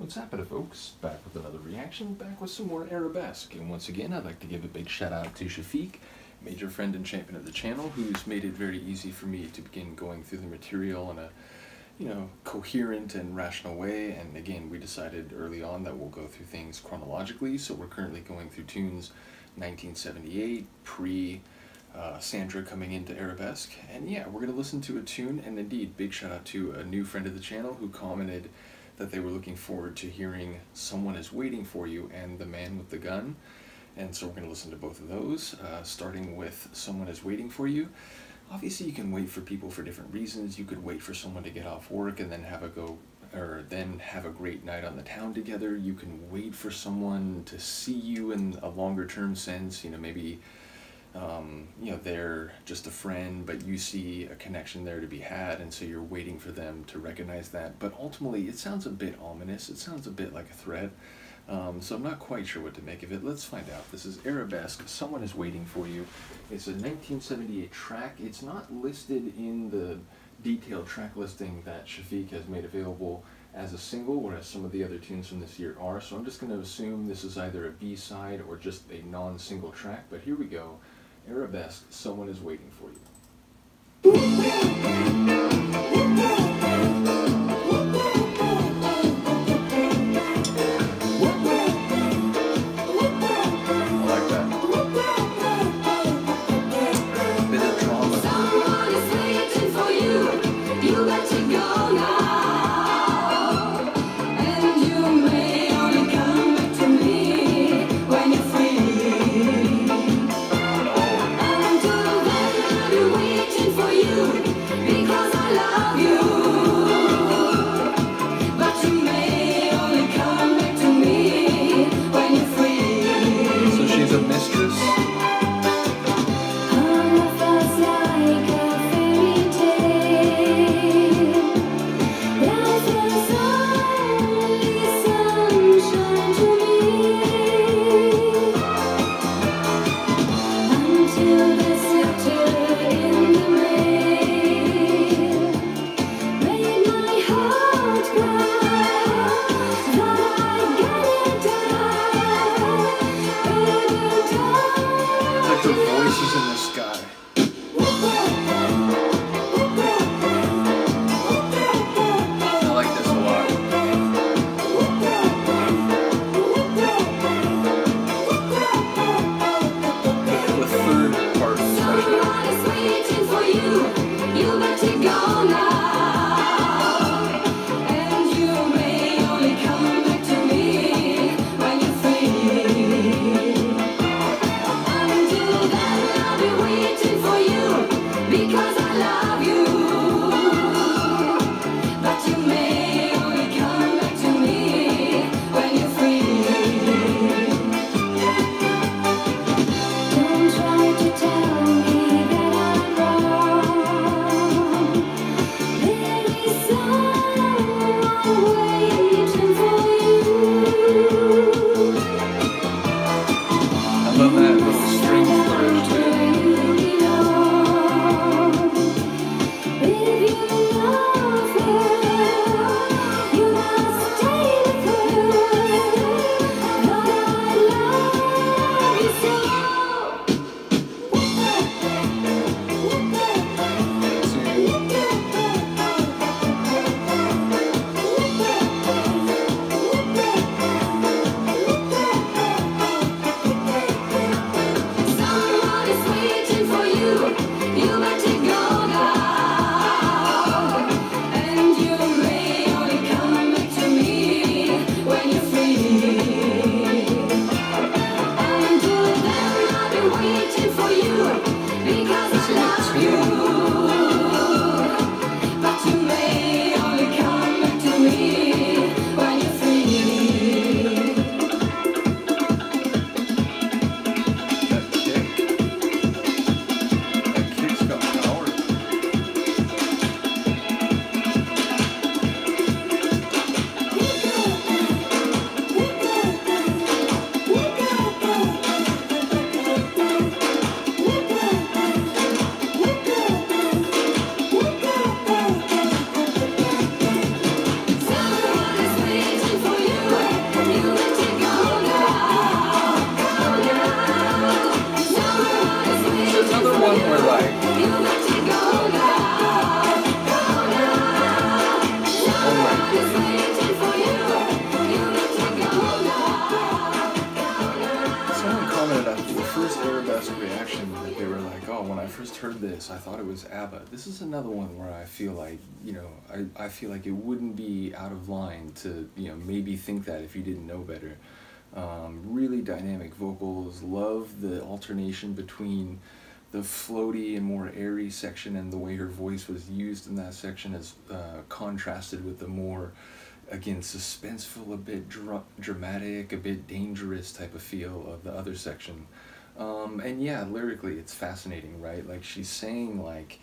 What's happening, folks? Back with another reaction, back with some more Arabesque. And once again, I'd like to give a big shout out to Chafic, major friend and champion of the channel, who's made it very easy for me to begin going through the material in a, coherent and rational way. And again, we decided early on that we'll go through things chronologically. So we're currently going through tunes 1978, pre-Sandra coming into Arabesque. And yeah, we're going to listen to a tune, and indeed, big shout out to a new friend of the channel who commented that they were looking forward to hearing Someone Is Waiting For You and The Man With The Gun. And so we're going to listen to both of those, starting with Someone Is Waiting For You. Obviously, you can wait for people for different reasons. You could wait for someone to get off work and then have a great night on the town together. You can wait for someone to see you in a longer term sense. Maybe they're just a friend, but you see a connection there to be had, and so you're waiting for them to recognize that. But ultimately, it sounds a bit ominous. It sounds a bit like a threat. So I'm not quite sure what to make of it. Let's find out. This is Arabesque, Someone Is Waiting For You. It's a 1978 track. It's not listed in the detailed track listing that Chafic has made available as a single, whereas some of the other tunes from this year are. So I'm just going to assume this is either a B-side or just a non-single track. But here we go. Arabesque, Someone Is Waiting For You. Because I love you. heard this, I thought it was ABBA. This is another one where I feel like, you know, I feel like it wouldn't be out of line to, you know, maybe think that if you didn't know better. Really dynamic vocals, love the alternation between the floaty and more airy section and the way her voice was used in that section as contrasted with the more, again, suspenseful, a bit dramatic, a bit dangerous type of feel of the other section. And yeah, lyrically it's fascinating, right? Like she's saying like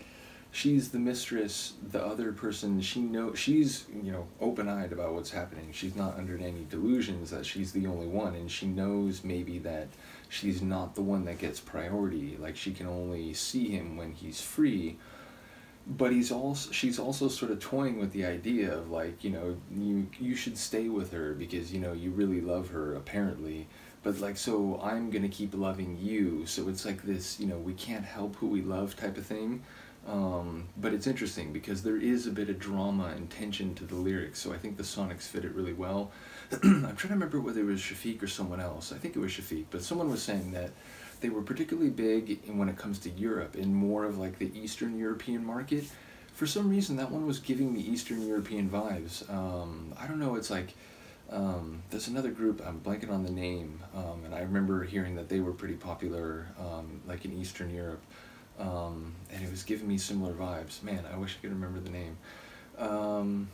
she's the mistress, the other person, she's, you know, open-eyed about what's happening. She's not under any delusions that she's the only one, and she knows maybe that she's not the one that gets priority. Like she can only see him when he's free. But she's also sort of toying with the idea of like, you know, you should stay with her because, you know, you really love her apparently. But like, so I'm gonna keep loving you. So it's like this, you know, we can't help who we love type of thing. But it's interesting because there is a bit of drama and tension to the lyrics, so I think the sonics fit it really well. I'm trying to remember whether it was Chafic or someone else. I think it was Chafic, but someone was saying that they were particularly big when it comes to Europe, in more of like the Eastern European market. For some reason, that one was giving me Eastern European vibes. I don't know, it's like, there's another group, I'm blanking on the name, and I remember hearing that they were pretty popular, like in Eastern Europe. And it was giving me similar vibes. Man, I wish I could remember the name.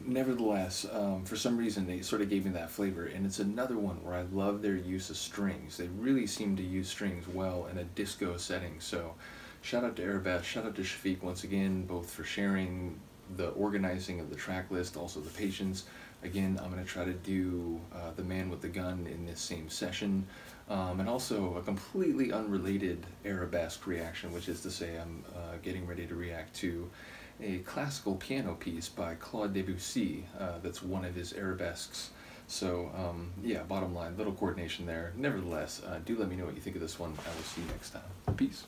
Nevertheless, for some reason they sort of gave me that flavor, and it's another one where I love their use of strings. They really seem to use strings well in a disco setting, so shout out to Arabesque, shout out to Chafic once again, both for sharing the organizing of the track list, also the patience. Again, I'm going to try to do The Man with the Gun in this same session. And also a completely unrelated Arabesque reaction, which is to say I'm getting ready to react to a classical piano piece by Claude Debussy that's one of his Arabesques. So yeah, bottom line, little coordination there. Nevertheless, do let me know what you think of this one. I will see you next time. Peace.